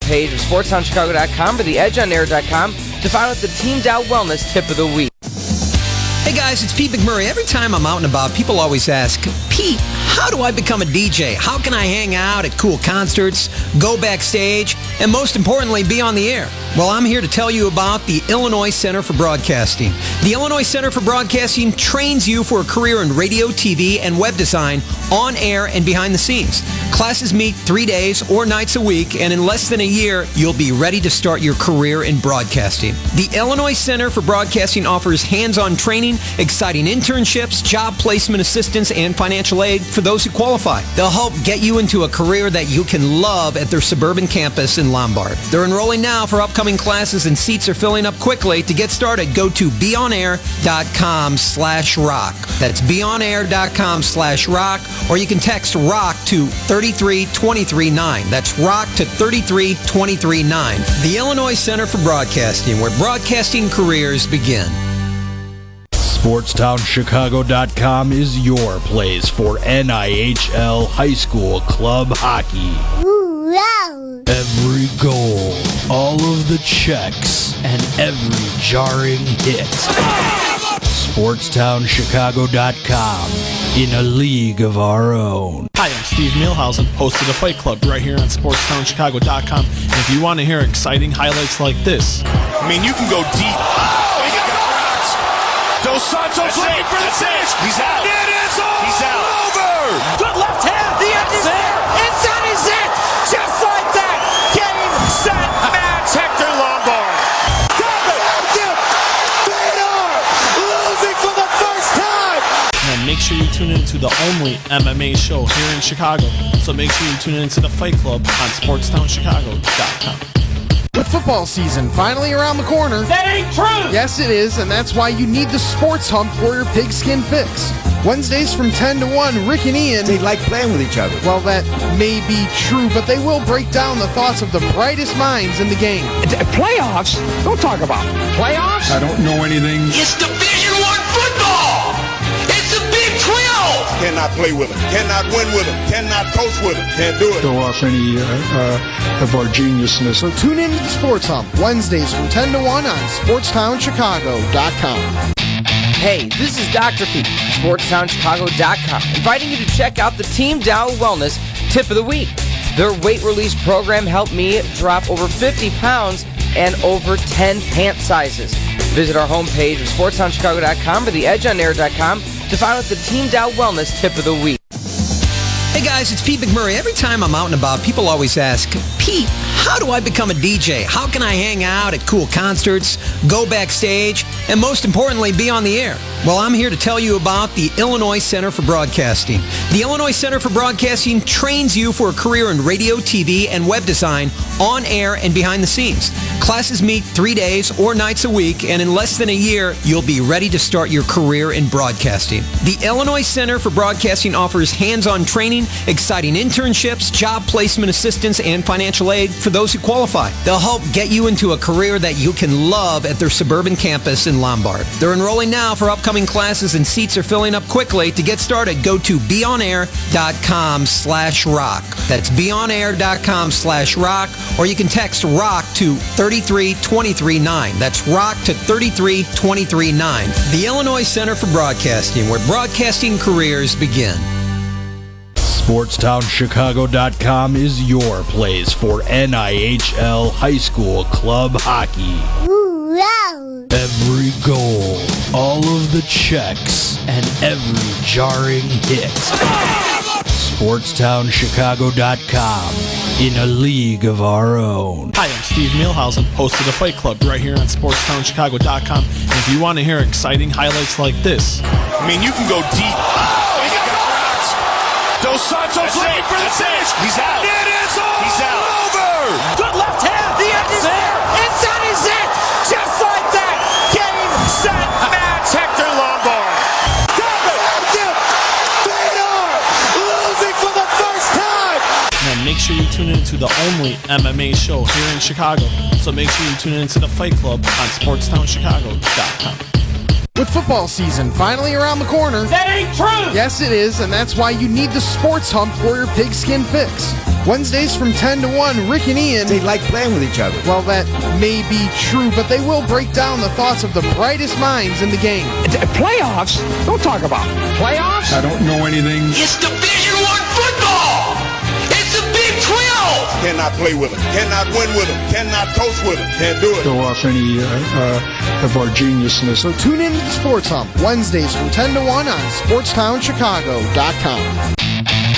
homepage of SportsTownChicago.com or theedgeonair.com to find out the Team Dow Wellness Tip of the Week. Hey guys, it's Pete McMurray. Every time I'm out and about, people always ask, Pete, how do I become a DJ? How can I hang out at cool concerts, go backstage, and most importantly, be on the air? Well, I'm here to tell you about the Illinois Center for Broadcasting. The Illinois Center for Broadcasting trains you for a career in radio, TV, and web design, on air and behind the scenes. Classes meet 3 days or nights a week, and in less than a year, you'll be ready to start your career in broadcasting. The Illinois Center for Broadcasting offers hands-on training, exciting internships, job placement assistance, and financial aid for those who qualify. They'll help get you into a career that you can love at their suburban campus in Lombard. They're enrolling now for upcoming classes, and seats are filling up quickly. To get started, go to beonair.com/rock. That's beonair.com/rock, or you can text ROCK to 33239. That's ROCK to 33239. The Illinois Center for Broadcasting, where broadcasting careers begin. SportsTownChicago.com is your place for NIHL high school club hockey. Ooh, wow. Every goal, all of the checks, and every jarring hit. SportsTownChicago.com, in a league of our own. Hi, I'm Steve Mielhausen, host of The Fight Club, right here on SportsTownChicago.com. And if you want to hear exciting highlights like this, I mean, you can go deep. Oh, he got rocked. Dos Santos looking for the finish. He's out. It is all He's out. over. Good left hand. The end is there. And that is it. Just like that. Game, set, match. Hector Lombard. Losing for the first time. and make sure you tune in to the only MMA show here in Chicago. So make sure you tune in to The Fight Club on SportsTownChicago.com. With football season finally around the corner. That ain't true! Yes, it is, and that's why you need the Sports Hump for your pigskin fix. Wednesdays from 10 to 1, Rick and Ian... They like playing with each other. Well, that may be true, but they will break down the thoughts of the brightest minds in the game. Playoffs? Don't talk about playoffs. I don't know anything. It's Division I football! It's the Big 12! Cannot play with him. Cannot win with him. Cannot coach with him. Can't do it. Show off any of our geniusness. So tune in to the Sports Hump, Wednesdays from 10 to 1 on SportsTownChicago.com. Hey, this is Dr. Pete, SportsTownChicago.com, inviting you to check out the Team Dow Wellness Tip of the Week. Their weight release program helped me drop over 50 pounds and over 10 pant sizes. Visit our homepage of SportsTownChicago.com or theedgeonair.com to find out the Team Dow Wellness Tip of the Week. Hey guys, it's Pete McMurray. Every time I'm out and about, people always ask, Pete, how do I become a DJ? How can I hang out at cool concerts, go backstage, and most importantly, be on the air? Well, I'm here to tell you about the Illinois Center for Broadcasting. The Illinois Center for Broadcasting trains you for a career in radio, TV, and web design, on air and behind the scenes. Classes meet 3 days or nights a week, and in less than a year, you'll be ready to start your career in broadcasting. The Illinois Center for Broadcasting offers hands-on training, exciting internships, job placement assistance, and financial aid for those who qualify. They'll help get you into a career that you can love at their suburban campus in Lombard. They're enrolling now for upcoming classes, and seats are filling up quickly. To get started, go to beonair.com/rock. That's beonair.com/rock, or you can text ROCK to 33239. That's ROCK to 33239. The Illinois Center for Broadcasting, where broadcasting careers begin. SportsTownChicago.com is your place for NIHL high school club hockey. Ooh, wow. Every goal, all of the checks, and every jarring hit. SportsTownChicago.com, in a league of our own. Hi, I'm Steve Mielhausen, host of The Fight Club, right here on SportsTownChicago.com. And if you want to hear exciting highlights like this, I mean, you can go deep. Oh, he got rocked. Dos Santos looking for the finish. He's out. It is all He's out. over. Good left hand. The end is there. And that is it. Just like that. Game, set, match. Hector Lombard. Losing for the first time. and make sure you tune in to the only MMA show here in Chicago. So make sure you tune in to The Fight Club on SportsTownChicago.com. With football season finally around the corner. That ain't true! Yes, it is, and that's why you need the Sports Hump for your pigskin fix. Wednesdays from 10 to 1, Rick and Ian... They like playing with each other. Well, that may be true, but they will break down the thoughts of the brightest minds in the game. Playoffs? Don't talk about playoffs. I don't know anything. It's Division I football! It's the Big 12! Cannot play with him. Cannot win with him. Cannot coach with him. Can't do it. Show off any of our geniusness. So tune in to the Sports Hump, Wednesdays from 10 to 1 on SportsTownChicago.com.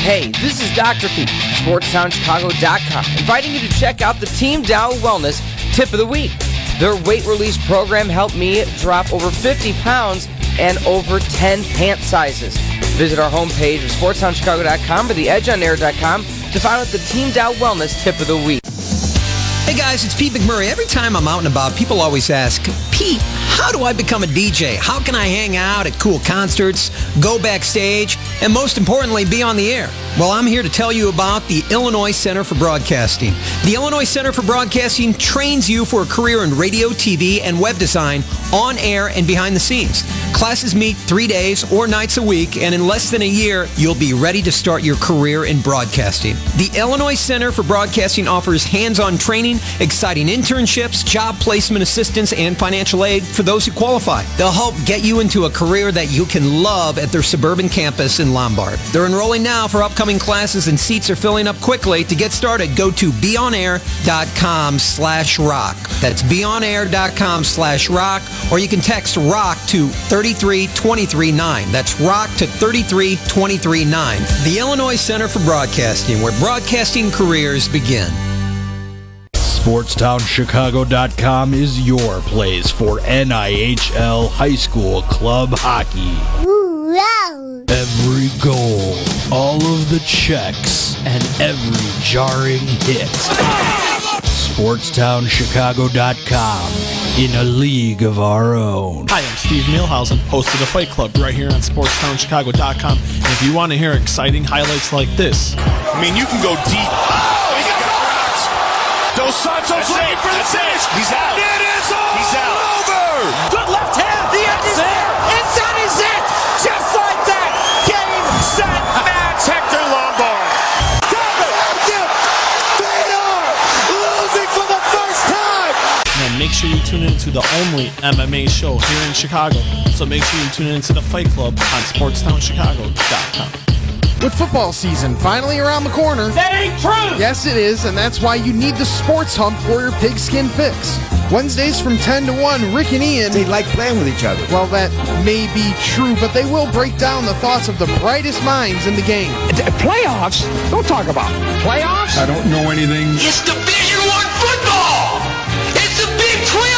Hey, this is Dr. Pete, SportsTownChicago.com, inviting you to check out the Team Dow Wellness Tip of the Week. Their weight release program helped me drop over 50 pounds and over 10 pant sizes. Visit our homepage of SportsTownChicago.com or theedgeonair.com to find out the Team Dow Wellness Tip of the Week. Hey guys, it's Pete McMurray. Every time I'm out and about, people always ask, Pete, how do I become a DJ? How can I hang out at cool concerts, go backstage, and most importantly, be on the air? Well, I'm here to tell you about the Illinois Center for Broadcasting. The Illinois Center for Broadcasting trains you for a career in radio, TV, and web design, on air and behind the scenes. Classes meet 3 days or nights a week, and in less than a year, you'll be ready to start your career in broadcasting. The Illinois Center for Broadcasting offers hands-on training, exciting internships, job placement assistance, and financial aid for those who qualify. They'll help get you into a career that you can love at their suburban campus in Lombard. They're enrolling now for upcoming classes, and seats are filling up quickly. To get started, go to beonair.com/rock. That's beonair.com/rock, or you can text ROCK to 33239. That's ROCK to 33239. The Illinois Center for Broadcasting, where broadcasting careers begin. SportsTownChicago.com is your place for NIHL high school club hockey. Wow. Every goal, all of the checks, and every jarring hit. SportsTownChicago.com, in a league of our own. Hi, I'm Steve Mielhausen, host of The Fight Club, right here on SportsTownChicago.com. And if you want to hear exciting highlights like this... I mean, you can go deep. Oh, he got rocked. Dos Santos looking for the finish. He's out. It is all He's out. over. Good left hand. The end is there. And that is it. Just like that. Game, set, match. Hector Lombard. Losing for the first time. And make sure you tune in to the only MMA show here in Chicago. So make sure you tune in to The Fight Club on SportsTownChicago.com. With football season finally around the corner. That ain't true! Yes, it is, and that's why you need the Sports Hump for your pigskin fix. Wednesdays from 10 to 1, Rick and Ian... They like playing with each other. Well, that may be true, but they will break down the thoughts of the brightest minds in the game. Playoffs? Don't talk about playoffs. I don't know anything. It's Division I football! It's the Big 12!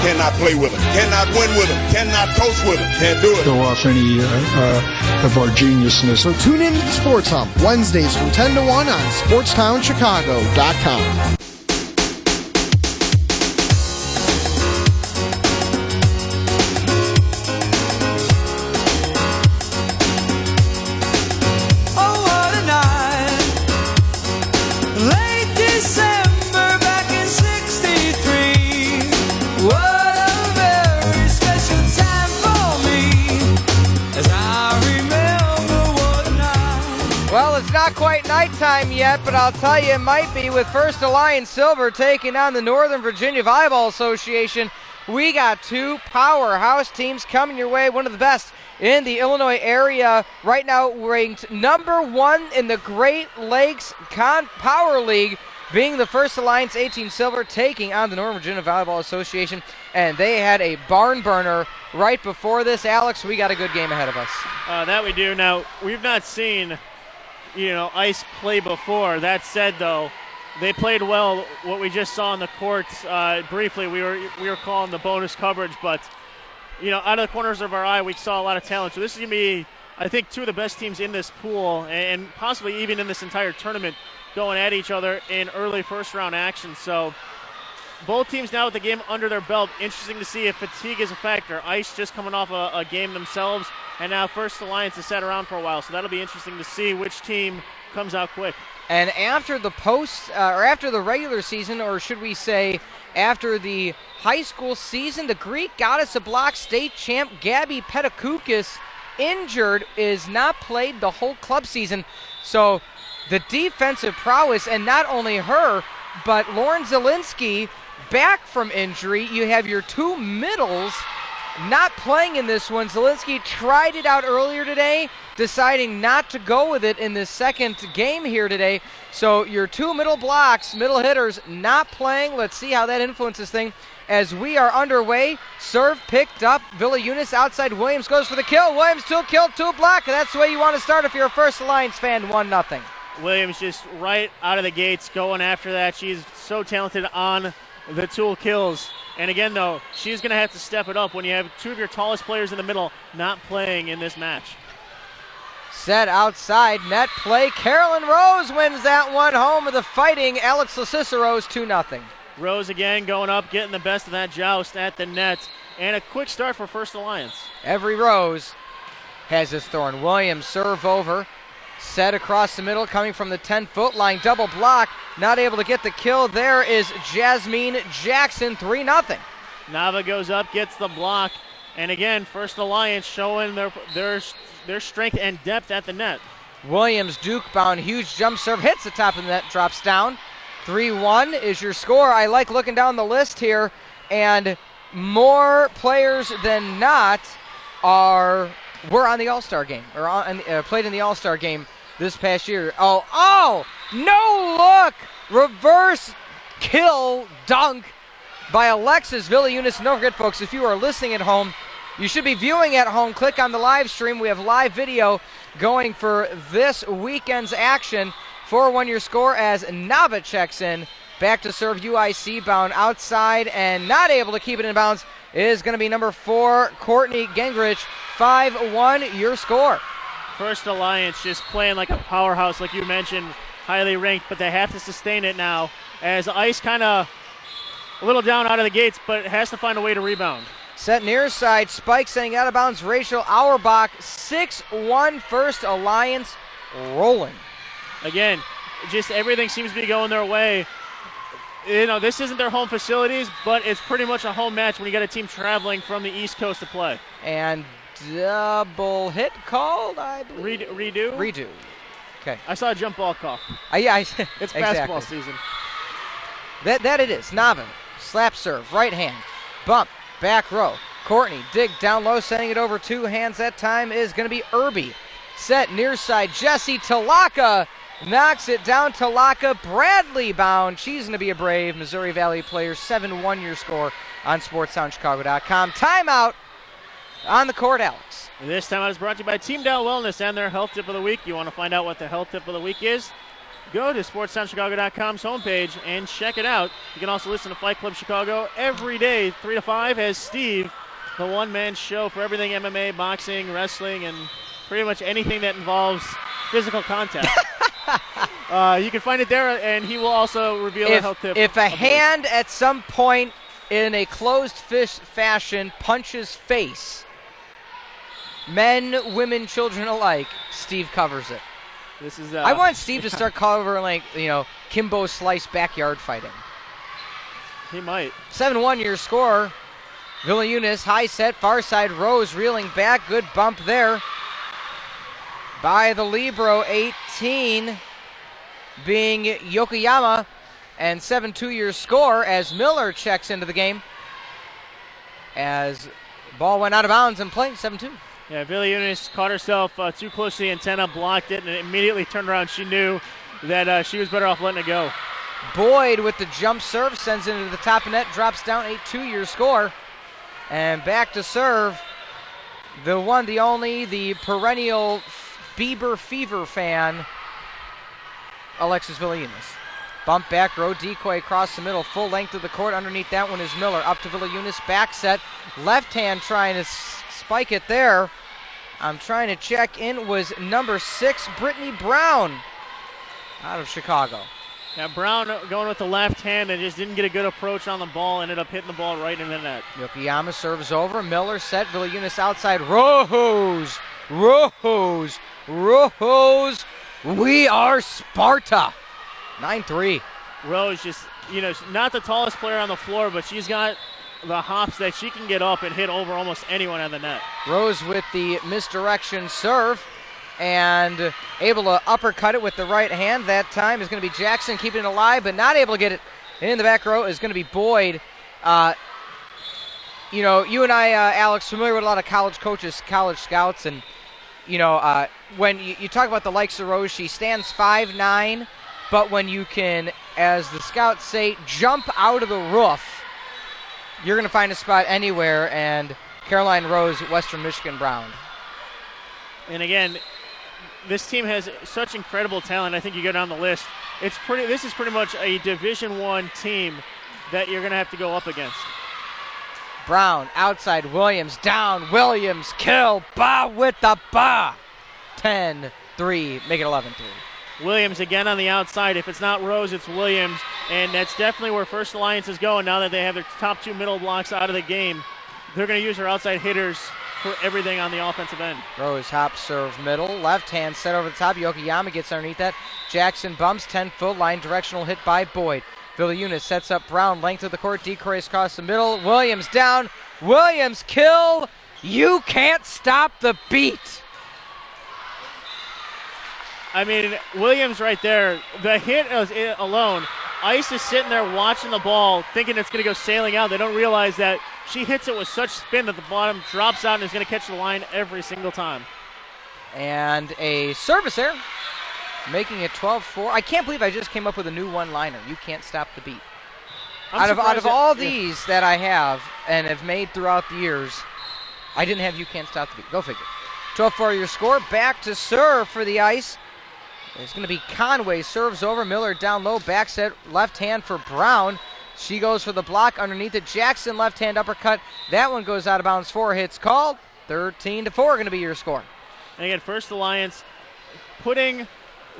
Cannot play with him. Cannot win with him. Cannot coach with him. Can't do it. Show off any of our geniusness. So tune in to the Sports Hump, Wednesdays from 10 to 1 on SportsTownChicago.com. Not quite nighttime yet, but I'll tell you it might be with First Alliance Silver taking on the Northern Virginia Volleyball Association. We got two powerhouse teams coming your way, one of the best in the Illinois area. Right now ranked number 1 in the Great Lakes Power League, being the First Alliance 18 Silver taking on the Northern Virginia Volleyball Association. And they had a barn burner right before this. Alex, we got a good game ahead of us. That we do. Now, we've not seen... Ice play before. That said, though, they played well. What we just saw on the courts, briefly, we were calling the bonus coverage, but out of the corners of our eye, we saw a lot of talent. So this is gonna be, I think, two of the best teams in this pool, and possibly even in this entire tournament, going at each other in early first-round action. So both teams now with the game under their belt. Interesting to see if fatigue is a factor. Ice just coming off a game themselves. And now First Alliance has sat around for a while, so that'll be interesting to see which team comes out quick. And after the after the regular season, or should we say after the high school season, the Greek Goddess of Block state champ Gabby Petikoukis injured, is not played the whole club season. So the defensive prowess, and not only her, but Lauren Zielinski back from injury. You have your two middles not playing in this one. Zielinski tried it out earlier today, deciding not to go with it in the second game here today. So your two middle blocks, middle hitters, not playing. Let's see how that influences things as we are underway. Serve picked up. Villa Eunice outside. Williams goes for the kill. Williams 2 kill, 2 block. That's the way you want to start if you're a First Alliance fan. 1-0. Williams just right out of the gates going after that. She's so talented on the tool kills. And again, though, she's going to have to step it up when you have two of your tallest players in the middle not playing in this match. Set outside, net play. Carolyn Rose wins that one home of the Fighting Alex LaCicero's 2-0. Rose again going up, getting the best of that joust at the net. And a quick start for First Alliance. Every Rose has his thorn. Williams serve over. Set across the middle, coming from the 10-foot line. Double block. Not able to get the kill. There is Jasmine Jackson, 3-0. Nava goes up, gets the block. And again, First Alliance showing their strength and depth at the net. Williams, Duke-bound, huge jump serve. Hits the top of the net, drops down. 3-1 is your score. I like looking down the list here. And more players than not were on the All-Star game, or played in the All-Star game this past year. Oh, no look! Reverse kill dunk by Alexis Villa Eunice. Don't forget, folks, if you are listening at home, you should be viewing at home. Click on the live stream. We have live video going for this weekend's action. 4-1 your score as Nava checks in. Back to serve, UIC bound outside and not able to keep it in bounds is going to be number 4, Courtney Gingrich. 5-1 your score. First Alliance just playing like a powerhouse, like you mentioned, highly ranked, but they have to sustain it now as Ice kind of a little down out of the gates, but has to find a way to rebound. Set near side, Spike sending out of bounds. Rachel Auerbach, 6-1 First Alliance rolling. Again, just everything seems to be going their way. You know, this isn't their home facilities, but it's pretty much a home match when you get a team traveling from the East Coast to play. And double hit called, I believe. Redo. Okay. I saw a jump ball call. Yeah, it's exactly. basketball season. That it is. Navin, slap serve, right hand, bump, back row. Courtney, dig down low, sending it over 2 hands. That time is going to be Irby. Set near side, Jesse Talaka knocks it down. Talaka, Bradley bound. She's going to be a Brave Missouri Valley player. 7-1 your score on SportsTownChicago.com. Timeout on the court, Alex. This timeout is brought to you by Team Dow Wellness and their Health Tip of the Week. You want to find out what the Health Tip of the Week is? Go to SportsTownChicago.com's homepage and check it out. You can also listen to Fight Club Chicago every day, 3 to 5, as Steve, the one-man show for everything MMA, boxing, wrestling, and pretty much anything that involves physical contact. You can find it there, and he will also reveal a health tip. If a hand at some point in a closed fist fashion punches face, men, women, children alike, Steve covers it. This is. I want Steve to start covering, Kimbo Slice backyard fighting. He might. 7-1 your score. Villa Eunice, high set, far side, Rose reeling back. Good bump there by the Libero. 18 being Yokoyama, and 7-2 your score as Miller checks into the game as ball went out of bounds and play. 7-2. Yeah, Villa Eunice caught herself too close to the antenna, blocked it, and immediately turned around. She knew that she was better off letting it go. Boyd with the jump serve, sends it into the top of net, drops down. 8-2 your score. And back to serve, the one, the only, the perennial Bieber Fever fan, Alexis Villa Eunice. Bump back row, decoy across the middle, full length of the court. Underneath that one is Miller. Up to Villa Eunice, back set. Left hand trying to spike it there. I'm trying to check in, was number 6, Brittany Brown, out of Chicago. Now Brown going with the left hand and just didn't get a good approach on the ball, ended up hitting the ball right in the net. Yokoyama serves over, Miller set, Villa Eunice outside, Rose We are Sparta. 9-3. Rose just, not the tallest player on the floor, but she's got the hops that she can get up and hit over almost anyone on the net. Rose with the misdirection serve and able to uppercut it with the right hand. That time is going to be Jackson keeping it alive, but not able to get it in the back row is going to be Boyd. You and I, Alex, familiar with a lot of college coaches, college scouts, and, when you talk about the likes of Rose, she stands 5'9", but when you can, as the scouts say, jump out of the roof, you're going to find a spot anywhere, and Caroline Rose, Western Michigan Brown. And again, this team has such incredible talent. I think you go down the list. This is pretty much a Division I team that you're going to have to go up against. Brown, outside, Williams, down, Williams, kill, ba with the ba. 10-3, make it 11-3. Williams again on the outside. If it's not Rose, it's Williams, and that's definitely where First Alliance is going now that they have their top two middle blocks out of the game. They're going to use their outside hitters for everything on the offensive end. Rose hop serve middle, left hand set over the top. Yokoyama gets underneath that. Jackson bumps, 10-foot line, directional hit by Boyd. Villa sets up Brown, length of the court, decoys across the middle. Williams down, Williams kill. You can't stop the beat. I mean, Williams right there, the hit alone, Ice is sitting there watching the ball, thinking it's going to go sailing out. They don't realize that she hits it with such spin that the bottom drops out and is going to catch the line every single time. And a service error, making it 12-4. I can't believe I just came up with a new one-liner. You can't stop the beat. Out of all these that I have and have made throughout the years, I didn't have you can't stop the beat. Go figure. 12-4 your score. Back to serve for the Ice. It's going to be Conway. Serves over. Miller down low. Back set. Left hand for Brown. She goes for the block underneath it. Jackson left hand uppercut. That one goes out of bounds. 4 hits called. 13-4 going to be your score. And again, First Alliance putting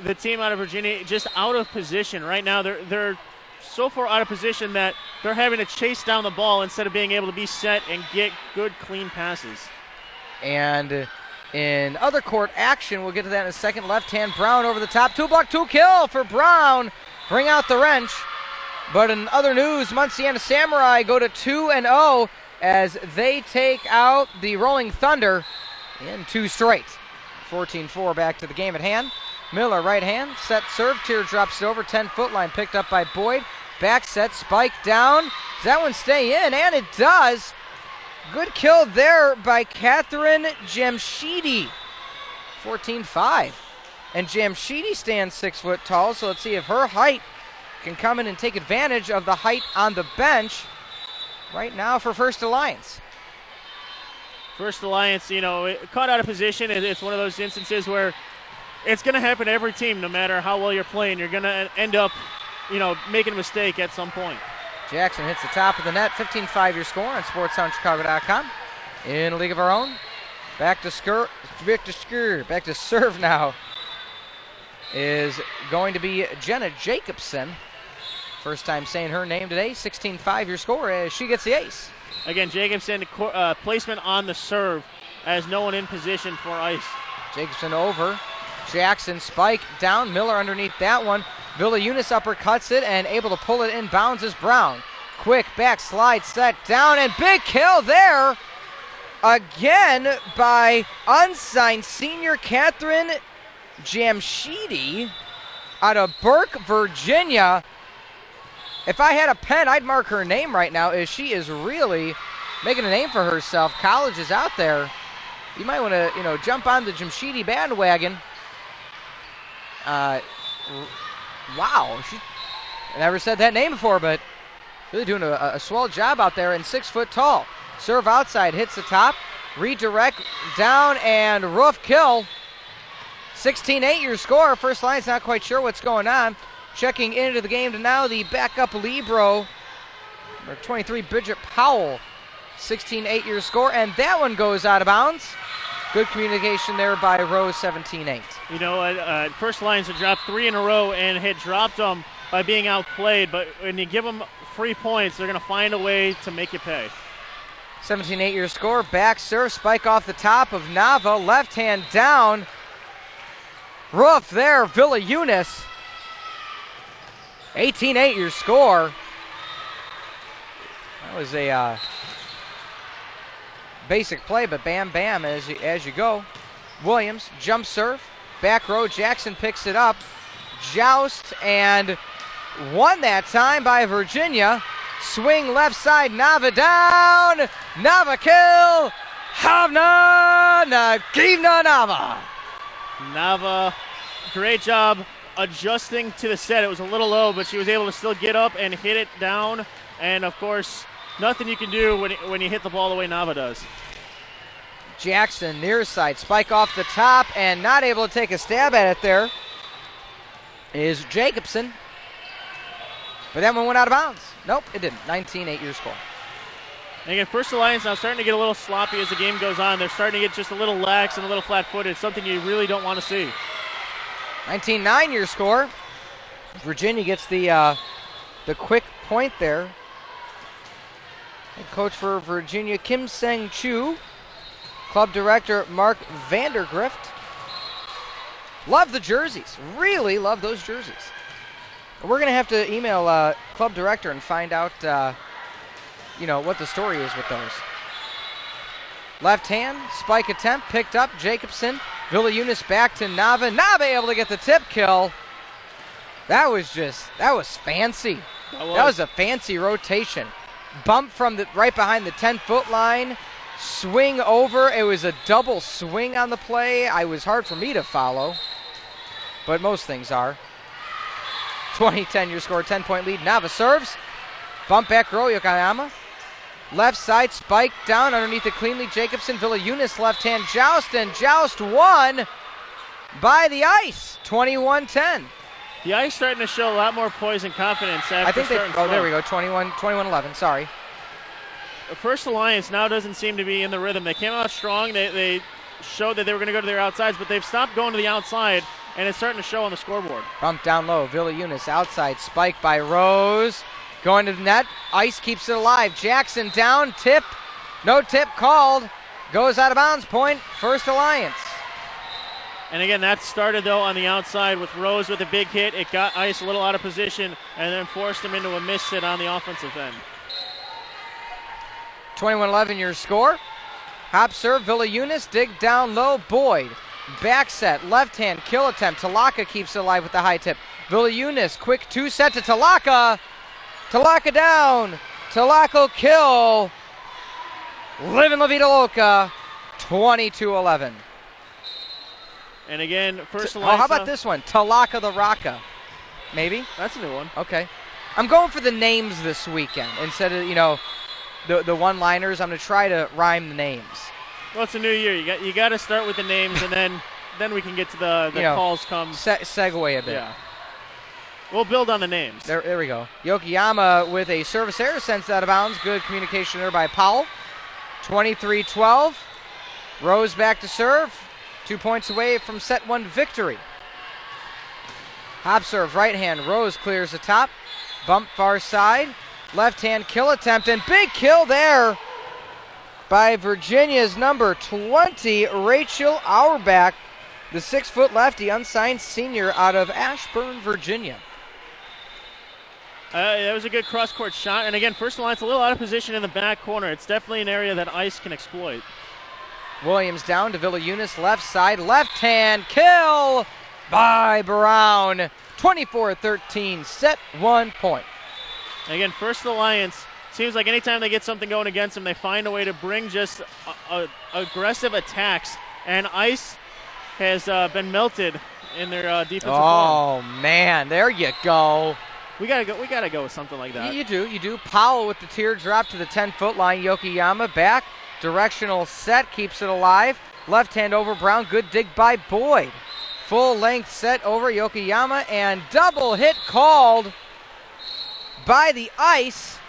the team out of Virginia just out of position. Right now they're so far out of position that they're having to chase down the ball instead of being able to be set and get good, clean passes. And in other court action, we'll get to that in a second. Left hand, Brown over the top. 2-block, 2-kill for Brown. Bring out the wrench. But in other news, Munciana Samurai go to 2-0 as they take out the Rolling Thunder in 2 straight. 14-4 back to the game at hand. Miller right hand, set serve, teardrops it over, 10-foot line picked up by Boyd. Back set, spike down. Does that one stay in? And it does. Good kill there by Catherine Jamshidi. 14-5. And Jamshidi stands 6 foot tall, so let's see if her height can come in and take advantage of the height on the bench right now for First Alliance. First Alliance, caught out of position. It's one of those instances where it's going to happen to every team, no matter how well you're playing. You're going to end up, making a mistake at some point. Jackson hits the top of the net. 15-5 your score on SportsTownChicago.com. In a league of our own. Back to serve now is going to be Jenna Jacobson. First time saying her name today. 16-5 your score as she gets the ace. Again, Jacobson placement on the serve as no one in position for Ice. Jacobson over. Jackson spike down. Miller underneath that one. Villa uppercuts it and able to pull it in bounds is Brown. Quick back slide set down and big kill there. Again by unsigned senior Catherine Jamshidi out of Burke, Virginia. If I had a pen, I'd mark her name right now as she is really making a name for herself. College is out there. You might want to, jump on the Jamshidi bandwagon. Wow. I never said that name before, but really doing a swell job out there and 6 foot tall. Serve outside, hits the top, redirect, down, and roof kill. 16-8 your score. First Line's not quite sure what's going on. Checking into the game to now the backup libero, number 23, Bridget Powell. 16-8 your score, and that one goes out of bounds. Good communication there by Rose, 17-8. First Lions had dropped 3 in a row and had dropped them by being outplayed, but when you give them free points, they're going to find a way to make you pay. 17-8 your score. Back serve, spike off the top of Nava. Left hand down. roof there, Villa Eunice. 18-8 your score. That was a basic play, but bam, bam as you go. Williams, jump serve, back row, Jackson picks it up. Joust, and won that time by Virginia. Swing left side, Nava down, Nava kill, Havna Nagivna Nava. Nava, great job adjusting to the set. It was a little low, but she was able to still get up and hit it down. And of course, nothing you can do when you hit the ball the way Nava does. Jackson, near side, spike off the top, and not able to take a stab at it there is Jacobson. But that one went out of bounds. Nope, it didn't. 19-8 your score. And again, First Alliance now starting to get a little sloppy as the game goes on. They're starting to get just a little lax and a little flat-footed, something you really don't want to see. 19-9 your score. Virginia gets the quick point there. Head coach for Virginia, Kim Seng Chu. Club director, Mark Vandergrift. Love the jerseys. Really love those jerseys. We're going to have to email club director and find out, what the story is with those. Left hand, spike attempt, picked up, Jacobson. Villa Eunice back to Nava. Nava able to get the tip kill. That was fancy. That was a fancy rotation. Bump from right behind the 10-foot line. Swing over. It was a double swing on the play. It was hard for me to follow, but most things are. 20-10 your score, 10-point lead. Nava serves. Bump back row, Yokoyama. Left side, spike down underneath it cleanly. Jacobson, Villa Eunice, left hand Joust, and Joust won by the ice. 21-10. The ice starting to show a lot more poise and confidence after I think starting slow. There we go, 21-11, sorry. The First Alliance now doesn't seem to be in the rhythm. They came out strong. They showed that they were going to go to their outsides, but they've stopped going to the outside, and it's starting to show on the scoreboard. Bump down low, Villa Eunice outside, spike by Rose. Going to the net, ice keeps it alive. Jackson down, tip, no tip called. Goes out of bounds, point, First Alliance. And again, that started, though, on the outside with Rose with a big hit. It got ice a little out of position and then forced him into a miss hit on the offensive end. 21-11 your score. Hop serve, Villa Eunice, dig down low, Boyd. Back set, left hand, kill attempt. Talaka keeps it alive with the high tip. Villa Eunice, quick two set to Talaka. Talaka down. Talaka kill. Living La Vida Loca, 22-11. And again, First Alliance. How about this one? Talaka the Rocka. Maybe? That's a new one. Okay. I'm going for the names this weekend instead of, the one-liners. I'm going to try to rhyme the names. Well, it's a new year. You got to start with the names, and then we can get to the calls come. Segue a bit. Yeah. We'll build on the names. There we go. Yokoyama with a service error, sends out of bounds. Good communication there by Powell. 23-12. Rose back to serve. 2 points away from set one victory. Hop serve, right hand. Rose clears the top. Bump far side. Left hand kill attempt, and big kill there by Virginia's number 20, Rachel Auerbach, the 6-foot lefty, unsigned senior out of Ashburn, Virginia. That was a good cross-court shot. And again, First Alliance a little out of position in the back corner. It's definitely an area that ice can exploit. Williams down to Villa Eunice, left side, left hand kill by Brown. 24-13, set 1 point. And again, First Alliance, seems like anytime they get something going against them, they find a way to bring just aggressive attacks. And ice has been melted in their defensive form. Oh, man, there you go. We gotta go with something like that. You do. Powell with the teardrop to the 10-foot line. Yokoyama back. Directional set, keeps it alive. Left hand over Brown. Good dig by Boyd. Full length set over Yokoyama, and double hit called by the ice.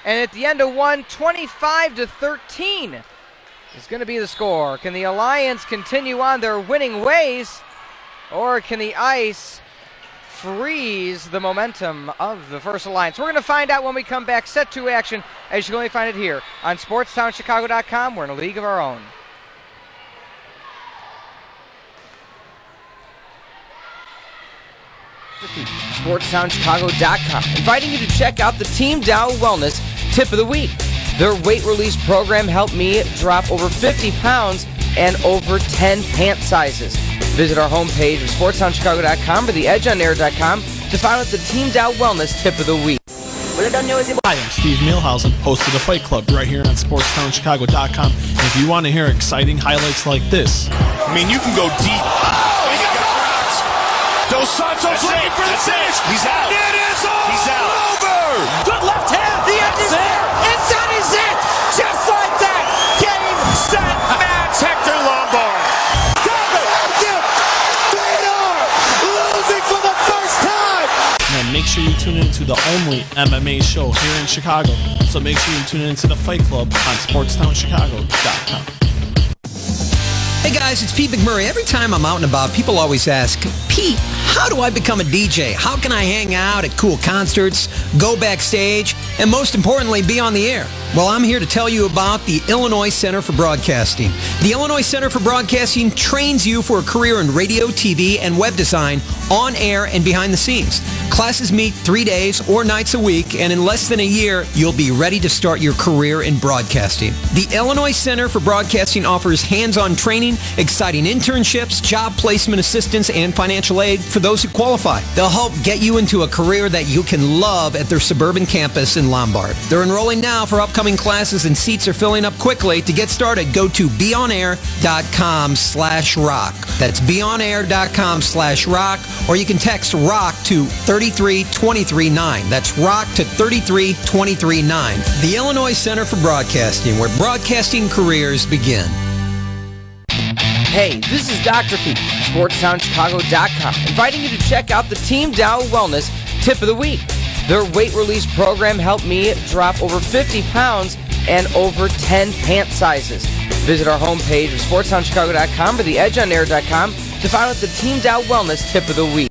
And at the end of one, 25-13 is going to be the score. Can the Alliance continue on their winning ways, or can the ice freeze the momentum of the First Alliance? We're going to find out when we come back. Set 2 action, as you can only find it here on SportsTownChicago.com. We're in a league of our own. Dr. Pete, SportsTownChicago.com, inviting you to check out the Team Dow Wellness Tip of the Week. Their weight release program helped me drop over 50 pounds and over 10 pant sizes. Visit our homepage of SportsTownChicago.com or theedgeonair.com to find out the Team Dow Wellness Tip of the Week. Hi, I'm Steve Mielhausen, host of the Fight Club, right here on SportsTownChicago.com. And if you want to hear exciting highlights like this, I mean, you can go deep. Oh, he got rocked. Dos Santos looking for the finish. He's out. It is all He's out. Over. Good left hand. The end is there. And that is it. Just like that. Game, set, match. Hector Lombard. Losing for the first time. and make sure you tune in to the only MMA show here in Chicago. So make sure you tune in to the Fight Club on SportsTownChicago.com. Hey guys, it's Pete McMurray. Every time I'm out and about, people always ask, Pete, how do I become a DJ? How can I hang out at cool concerts, go backstage, and most importantly, be on the air? Well, I'm here to tell you about the Illinois Center for Broadcasting. The Illinois Center for Broadcasting trains you for a career in radio, TV, and web design, on air and behind the scenes. Classes meet 3 days or nights a week, and in less than a year, you'll be ready to start your career in broadcasting. The Illinois Center for Broadcasting offers hands-on training, exciting internships, job placement assistance, and financial aid for those who qualify. They'll help get you into a career that you can love at their suburban campus in Lombard. They're enrolling now for upcoming classes, and seats are filling up quickly. To get started, go to beonair.com/rock. That's beonair.com/rock, or you can text ROCK to 33239. That's ROCK to 33239. The Illinois Center for Broadcasting, where broadcasting careers begin. Hey, this is Dr. Pete, SportsTownChicago.com, inviting you to check out the Team Dow Wellness Tip of the Week. Their weight release program helped me drop over 50 pounds and over 10 pant sizes. Visit our homepage of SportsTownChicago.com or theedgeonair.com to find out the Team Dow Wellness Tip of the Week.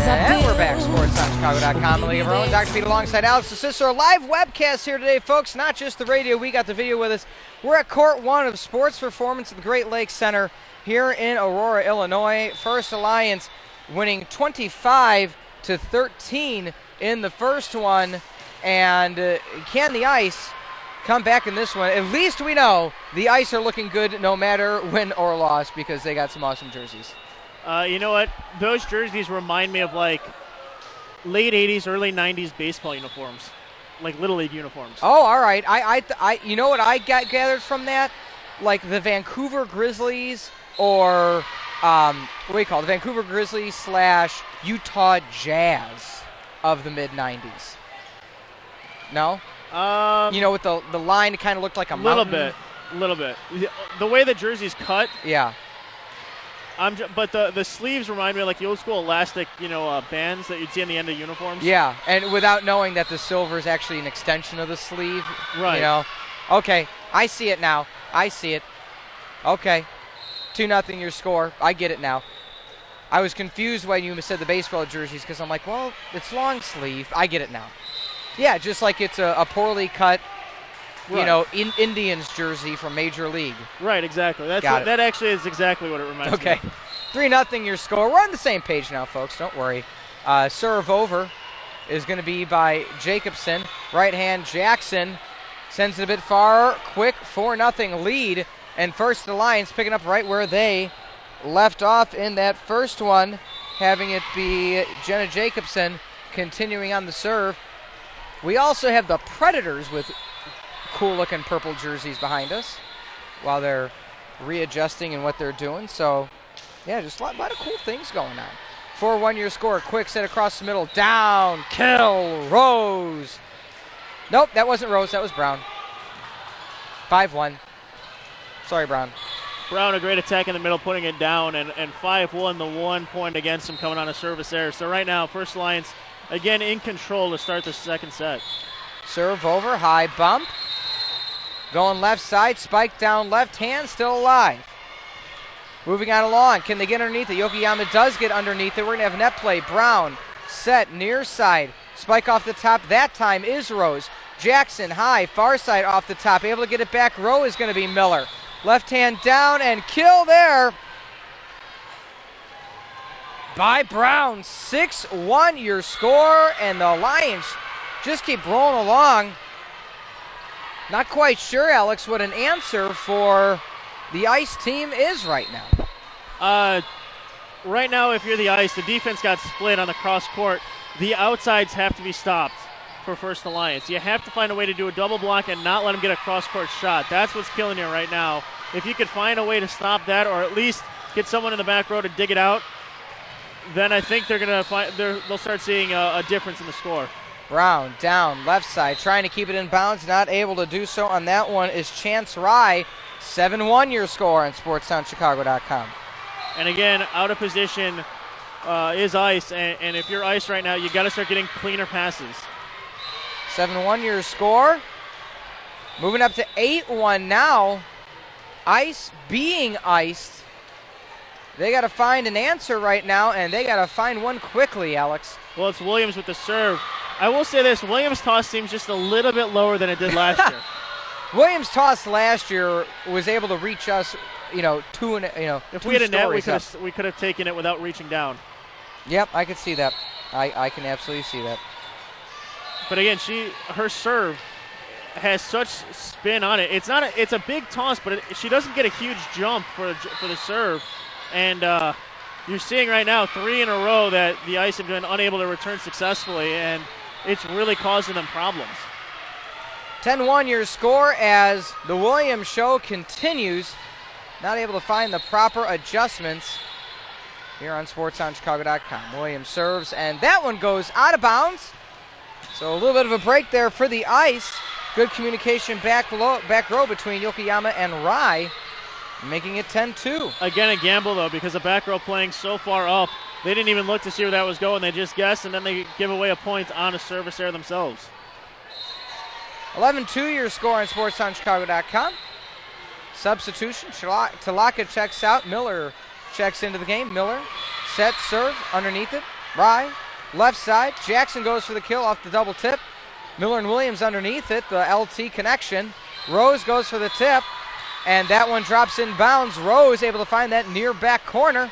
And we're back, SportsTownChicago.com, the League of Our Own. Dr. Pete alongside Alex DeSisto. Our live webcast here today, folks. Not just the radio, we got the video with us. We're at Court 1 of Sports Performance at the Great Lakes Center here in Aurora, Illinois. First Alliance winning 25-13 in the first one. And can the Ice come back in this one? At least we know the Ice are looking good no matter win or loss, because they got some awesome jerseys. You know what? Those jerseys remind me of like late 80s, early 90s baseball uniforms, like Little League uniforms. Oh, all right. I you know what I gathered from that? Like the Vancouver Grizzlies, or what do you call it? The Vancouver Grizzlies / Utah Jazz of the mid-90s. No? You know, with the line, it kind of looked like a mountain. Little bit. The way the jersey's cut. Yeah. But the sleeves remind me of like the old school elastic, bands that you'd see on the end of uniforms. Yeah, and without knowing that the silver is actually an extension of the sleeve. Right. You know. Okay, I see it now. I see it. Okay, 2-0 your score. I get it now. I was confused when you said the baseball jerseys, because I'm like, well, it's long sleeve. I get it now. Yeah, just like it's a poorly cut, right. Indians jersey from Major League. Right, exactly. That actually is exactly what it reminds me of. Okay, 3-0 your score. We're on the same page now, folks. Don't worry. Serve over is going to be by Jacobson. Right hand, Jackson sends it a bit far. Quick 4-0 lead. And First Alliance picking up right where they left off in that first one, having it be Jenna Jacobson continuing on the serve. We also have the Predators with cool-looking purple jerseys behind us while they're readjusting in what they're doing. So, yeah, just a lot of cool things going on. 4-1 your score. Quick set across the middle. Down. Kill. Rose. Nope, that wasn't Rose. That was Brown. 5-1. Sorry, Brown. Brown, a great attack in the middle, putting it down, and 5-1, the 1 point against him coming on a service error. So right now, First Alliance, again, in control to start the second set. Serve over. High bump. Going left side, spike down left hand, still alive. Moving on along, can they get underneath it? Yokoyama does get underneath it. We're going to have net play. Brown set, near side. Spike off the top. That time is Rose. Jackson high, far side off the top. Able to get it back. Rowe is going to be Miller. Left hand down and kill there by Brown. 6-1 your score, and the Lions just keep rolling along. Not quite sure, Alex, what an answer for the Ice team is right now. Right now, if you're the Ice, the defense got split on the cross court. The outsides have to be stopped for First Alliance. You have to find a way to do a double block and not let them get a cross court shot. That's what's killing you right now. If you could find a way to stop that, or at least get someone in the back row to dig it out, then I think they're gonna they'll start seeing a difference in the score. Brown down left side, trying to keep it in bounds, not able to do so on that one is Chance Rye. 7-1 your score on SportsTownChicago.com. And again, out of position is Ice, and if you're Ice right now, you got to start getting cleaner passes. 7-1 your score. Moving up to 8-1 now. Ice being iced. They got to find an answer right now, and they got to find one quickly, Alex. Well, it's Williams with the serve. I will say this, Williams' toss seems just a little bit lower than it did last year. Williams' toss last year was able to reach us, if two we had a net, stories we could have taken it without reaching down. Yep, I could see that. I can absolutely see that. But again, her serve has such spin on it. It's a big toss, but she doesn't get a huge jump for the serve. And you're seeing right now 3 in a row that the Ice have been unable to return successfully, and it's really causing them problems. 10-1 your score as the Williams show continues. Not able to find the proper adjustments here on SportsTownChicago.com. Williams serves, and that one goes out of bounds. So a little bit of a break there for the Ice. Good communication back row between Yokoyama and Rye, making it 10-2. Again, a gamble, though, because the back row playing so far up, they didn't even look to see where that was going. They just guessed, and then they give away a point on a service error themselves. 11-2 your score on SportsTownChicago.com. Substitution, Talaka checks out. Miller checks into the game. Miller, set, serve, underneath it. Rye, left side. Jackson goes for the kill off the double tip. Miller and Williams underneath it, the LT connection. Rose goes for the tip, and that one drops in bounds. Rose able to find that near back corner.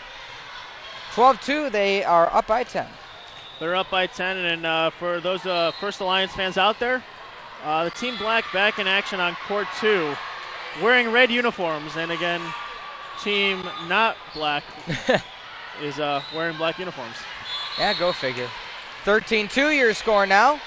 12-2, they are up by 10. They're up by 10, and for those First Alliance fans out there, the Team Black back in action on Court 2, wearing red uniforms, and again, Team Not Black is wearing black uniforms. Yeah, go figure. 13-2 your score now.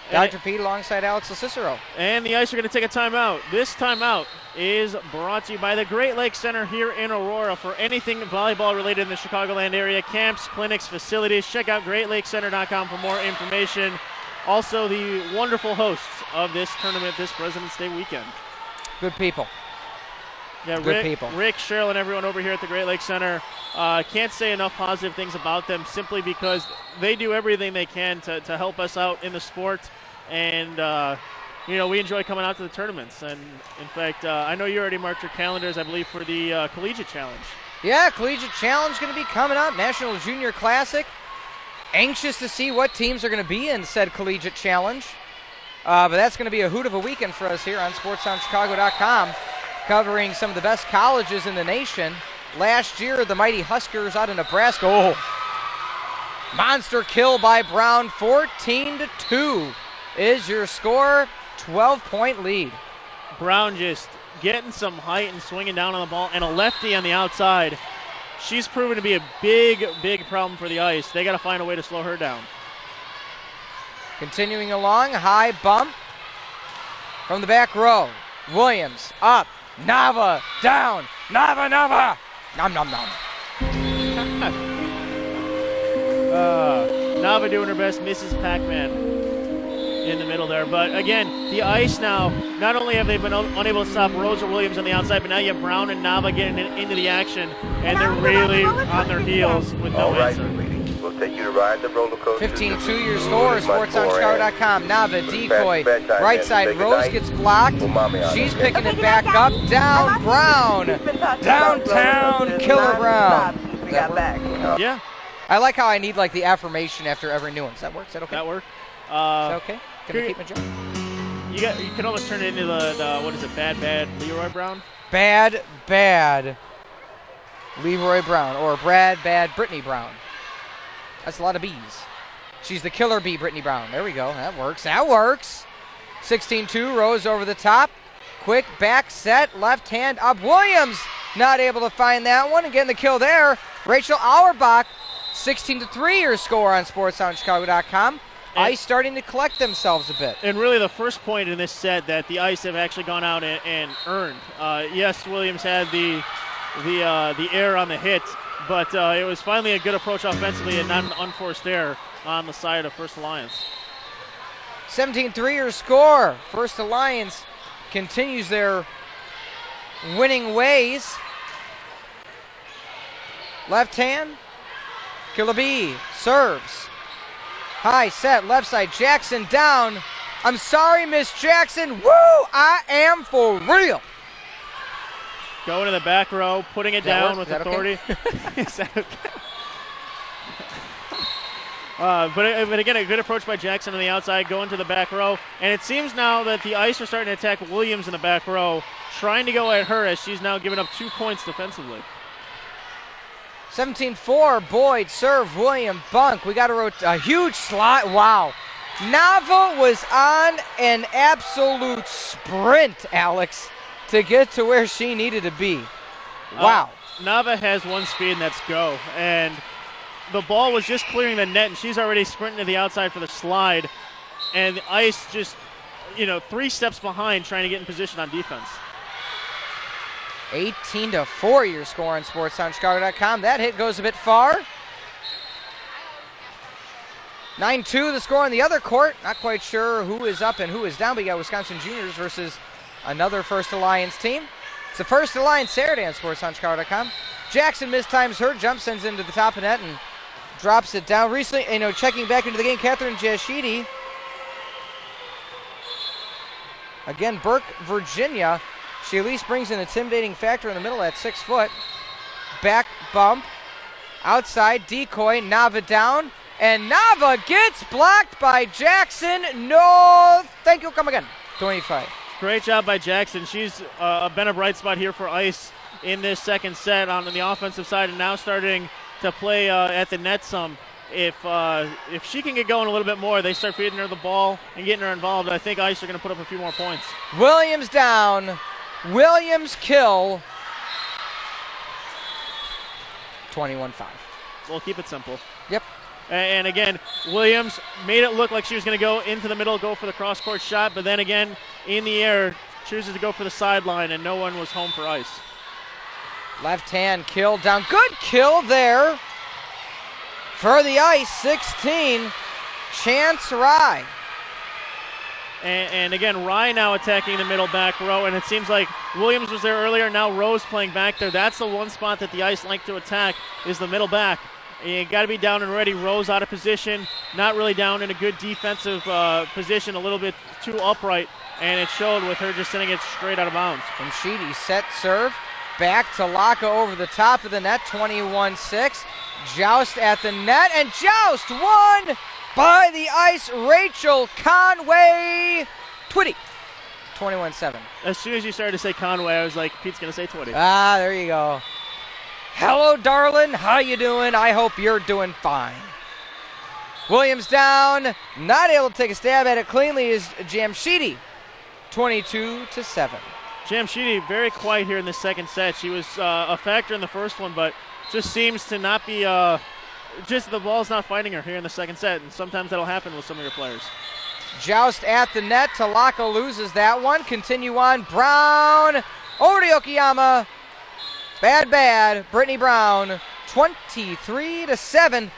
Dr. Pete alongside Alex Cicero. And the Ice are going to take a timeout. This timeout is brought to you by the Great Lakes Center here in Aurora. For anything volleyball related in the Chicagoland area, camps, clinics, facilities, check out greatlakeCenter.com for more information. Also, the wonderful hosts of this tournament this President's Day weekend. Good people. Yeah, Good people. Rick, Cheryl, and everyone over here at the Great Lakes Center. Can't say enough positive things about them simply because they do everything they can to help us out in the sport. And, we enjoy coming out to the tournaments. And, in fact, I know you already marked your calendars, I believe, for the Collegiate Challenge. Yeah, Collegiate Challenge going to be coming up. National Junior Classic. Anxious to see what teams are going to be in said Collegiate Challenge. But that's going to be a hoot of a weekend for us here on SportsTownChicago.com, covering some of the best colleges in the nation. Last year, the mighty Huskers out of Nebraska. Oh, monster kill by Brown. 14-2 is your score. 12-point lead. Brown just getting some height and swinging down on the ball, and a lefty on the outside. She's proven to be a big, big problem for the Ice. They got to find a way to slow her down. Continuing along, high bump from the back row. Williams up, Nava down, Nava. Nom, nom, nom. Nava doing her best, Mrs. Pac-Man in the middle there. But again, the Ice now, not only have they been unable to stop Rose or Williams on the outside, but now you have Brown and Nava getting into the action, and they're really on their heels with no answer. We'll take you to ride the roller coaster. 15-2 your score, SportsOnChicago.com. Nava, decoy, right side, Rose gets blocked. She's picking it back up. Down, Brown. Downtown, Killer Brown. We got back. Yeah. I like how I need like the affirmation after every new one. Does that work? Is that okay? That work? Is that okay? Can I keep my job? You can almost turn it into the what is it? Bad Leroy Brown. Bad Leroy Brown, or bad Brittany Brown. That's a lot of B's. She's the killer bee, Brittany Brown. There we go. That works. 16-2, Rose over the top. Quick back set, left hand up. Williams not able to find that one and getting the kill there. Rachel Auerbach, 16-3 your score on SportsTownChicago.com. Ice starting to collect themselves a bit. And really the first point in this set that the Ice have actually gone out and earned. Yes, Williams had the error on the hit, but it was finally a good approach offensively and not an unforced error on the side of First Alliance. 17-3 your score. First Alliance continues their winning ways. Left hand, Killaby serves. High set, left side, Jackson down. I'm sorry, Miss Jackson. Woo! I am for real. Going to the back row, putting it down with authority. Okay? Is that okay? But again, a good approach by Jackson on the outside, going to the back row. And it seems now that the Ice are starting to attack Williams in the back row, trying to go at her as she's now given up 2 points defensively. 17-4, Boyd, serve, William, bunk. We got a huge slot. Wow. Nava was on an absolute sprint, Alex, to get to where she needed to be. Wow. Nava has one speed, and that's go. And the ball was just clearing the net, and she's already sprinting to the outside for the slide. And the Ice just, 3 steps behind trying to get in position on defense. 18-4 your score on SportsTownChicago.com. That hit goes a bit far. 9-2 the score on the other court. Not quite sure who is up and who is down, but you got Wisconsin Juniors versus another First Alliance team. It's the First Alliance Saturday on SportsTownChicago.com. Jackson mistimes her jump, sends into the top of net and drops it down. Recently, checking back into the game, Catherine Jashidi. Again, Burke, Virginia. She at least brings an intimidating factor in the middle at 6 foot. Back bump. Outside, decoy, Nava down. And Nava gets blocked by Jackson. No, thank you, come again. 25. Great job by Jackson. She's been a bright spot here for Ice in this second set on the offensive side, and now starting to play at the net some. If she can get going a little bit more, they start feeding her the ball and getting her involved. I think Ice are going to put up a few more points. Williams down. Williams kill. 21-5. We'll keep it simple. Yep. And again, Williams made it look like she was going to go into the middle, go for the cross-court shot, but then again, in the air, chooses to go for the sideline, and no one was home for Ice. Left hand kill down. Good kill there for the Ice. 16. Chance Rye. And again, Rye now attacking the middle back row, and it seems like Williams was there earlier. Now Rose playing back there. That's the one spot that the Ice like to attack is the middle back. You got to be down and ready. Rose out of position, not really down in a good defensive position, a little bit too upright, and it showed with her just sending it straight out of bounds. From Sheedy, set serve. Back to Laka over the top of the net, 21-6. Joust at the net, and Joust won by the Ice, Rachel Conway Twitty. 21-7. As soon as you started to say Conway, I was like, Pete's going to say Twitty. Ah, there you go. Hello, darling. How you doing? I hope you're doing fine. Williams down. Not able to take a stab at it cleanly is Jamshidi. 22-7. Jamshidi very quiet here in the second set. She was a factor in the first one, but just seems to not be just the ball's not finding her here in the second set, and sometimes that'll happen with some of your players. Joust at the net. Talaka loses that one. Continue on. Brown over to Yokoyama. Bad. Brittany Brown, 23-7.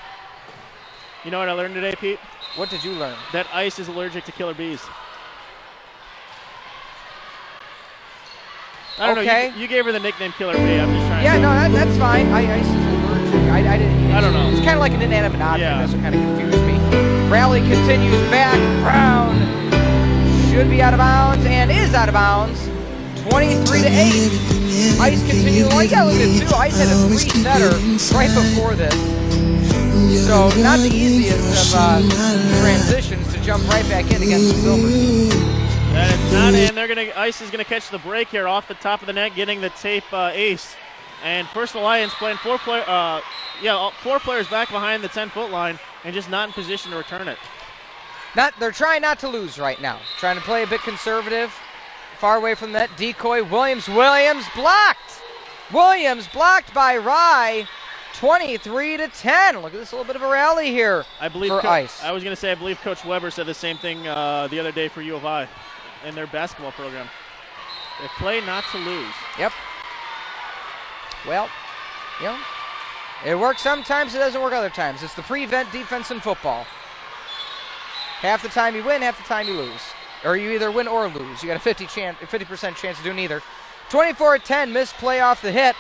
You know what I learned today, Pete? What did you learn? That Ice is allergic to killer bees. I don't know. You gave her the nickname Killer Bee. I'm just trying. Yeah, no, that's fine. Ice is allergic. I don't know. It's kind of like an inanimate object. Yeah. That's what kind of confused me. Rally continues back. Brown should be out of bounds and is out of bounds. 23-8. Ice continue. Well, yeah, look at it too. Ice had a 3-setter right before this. So not the easiest of transitions to jump right back in against the Silvers. That is not in. Ice is gonna catch the break here off the top of the net, getting the tape ace. And First Alliance playing four players back behind the 10-foot line and just not in position to return it. They're trying not to lose right now. Trying to play a bit conservative, far away from that decoy. Williams blocked. Williams blocked by Rye. 23-10. Look at this little bit of a rally here for Ice. I was going to say, I believe Coach Weber said the same thing the other day for U of I in their basketball program. They play not to lose. Yep. Well, it works sometimes, it doesn't work other times. It's the prevent defense in football. Half the time you win, half the time you lose. Or you either win or lose. You got a 50% chance of doing either. 24-10, misplay off the hit.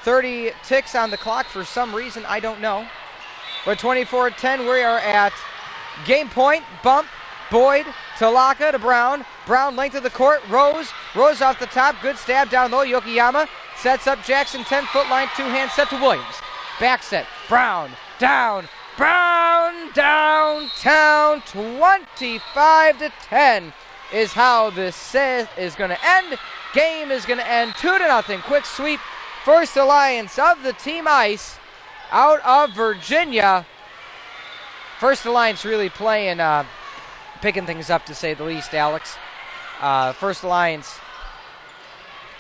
30 ticks on the clock for some reason, I don't know. But 24-10, we are at game point. Bump, Boyd, Talaka to Brown. Brown length of the court, Rose off the top, good stab down low. Yokoyama sets up Jackson, 10-foot line, two-hand set to Williams. Back set, Brown, down, downtown, 25-10 is how this is going to end. Game is going to end 2-0. Quick sweep. First Alliance of the Team Ice out of Virginia. First Alliance really playing, picking things up to say the least, Alex. First Alliance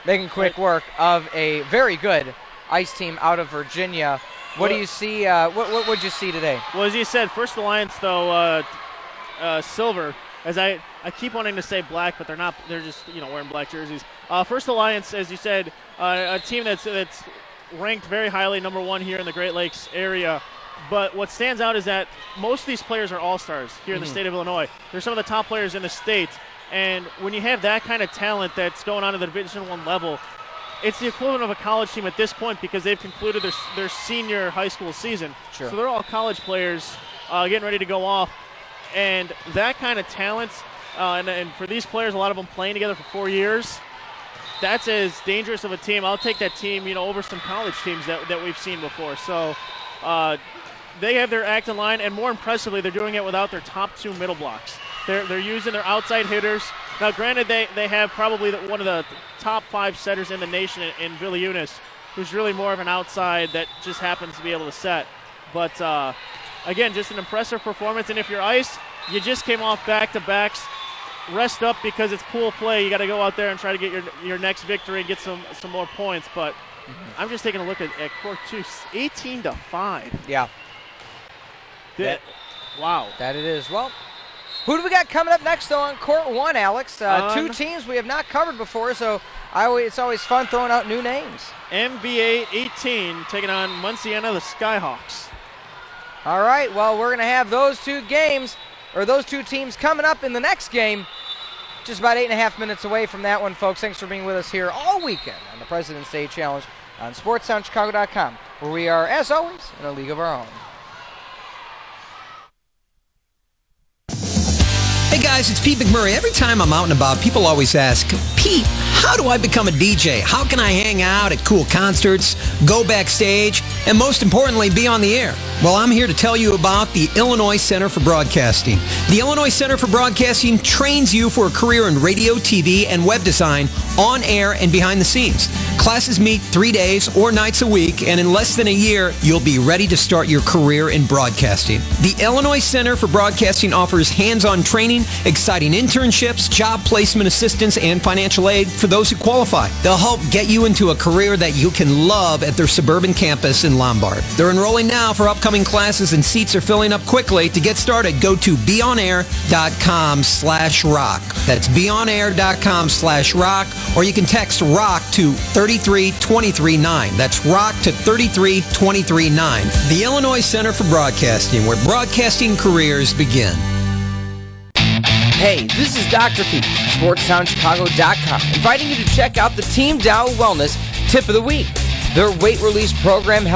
making quick work of a very good Ice team out of Virginia. What do you see? What would you see today? Well, as you said, First Alliance, though, silver. As I keep wanting to say black, but they're not. They're just wearing black jerseys. First Alliance, as you said, a team that's ranked very highly, number one here in the Great Lakes area. But what stands out is that most of these players are all-stars here in the state of Illinois. They're some of the top players in the state. And when you have that kind of talent that's going on at the Division I level, it's the equivalent of a college team at this point because they've concluded their senior high school season. Sure. So they're all college players getting ready to go off. And that kind of talent, and for these players, a lot of them playing together for 4 years, that's as dangerous of a team. I'll take that team, over some college teams that we've seen before. So they have their act in line, and more impressively, they're doing it without their top two middle blocks. They're using their outside hitters. Now, granted, they have probably one of the top 5 setters in the nation in Billy Eunice, who's really more of an outside that just happens to be able to set. But, again, just an impressive performance. And if you're Ice, you just came off back-to-backs. Rest up because it's pool play. You got to go out there and try to get your next victory and get some more points. But I'm just taking a look at Court 2, 18-5. Yeah. Wow. That it is. Well, who do we got coming up next, though, on Court 1, Alex? Two teams we have not covered before, so it's always fun throwing out new names. MVA 18 taking on Munciana, the Skyhawks. All right, well, we're going to have those two teams coming up in the next game. Just about 8.5 minutes away from that one, folks. Thanks for being with us here all weekend on the President's Day Challenge on SportsTownChicago.com, where we are, as always, in a league of our own. Hey guys, it's Pete McMurray. Every time I'm out and about, people always ask, Pete, how do I become a DJ? How can I hang out at cool concerts, go backstage, and most importantly, be on the air? Well, I'm here to tell you about the Illinois Center for Broadcasting. The Illinois Center for Broadcasting trains you for a career in radio, TV, and web design, on air and behind the scenes. Classes meet 3 days or nights a week, and in less than a year, you'll be ready to start your career in broadcasting. The Illinois Center for Broadcasting offers hands-on training, exciting internships, job placement assistance, and financial aid for those who qualify. They'll help get you into a career that you can love at their suburban campus in Lombard. They're enrolling now for upcoming classes, and seats are filling up quickly. To get started, go to beonair.com/rock. That's beonair.com/rock, or you can text ROCK to 33239. That's ROCK to 33239. The Illinois Center for Broadcasting, where broadcasting careers begin. Hey, this is Dr. Pete, SportsTownChicago.com, inviting you to check out the Team Dow Wellness Tip of the Week. Their weight release program helps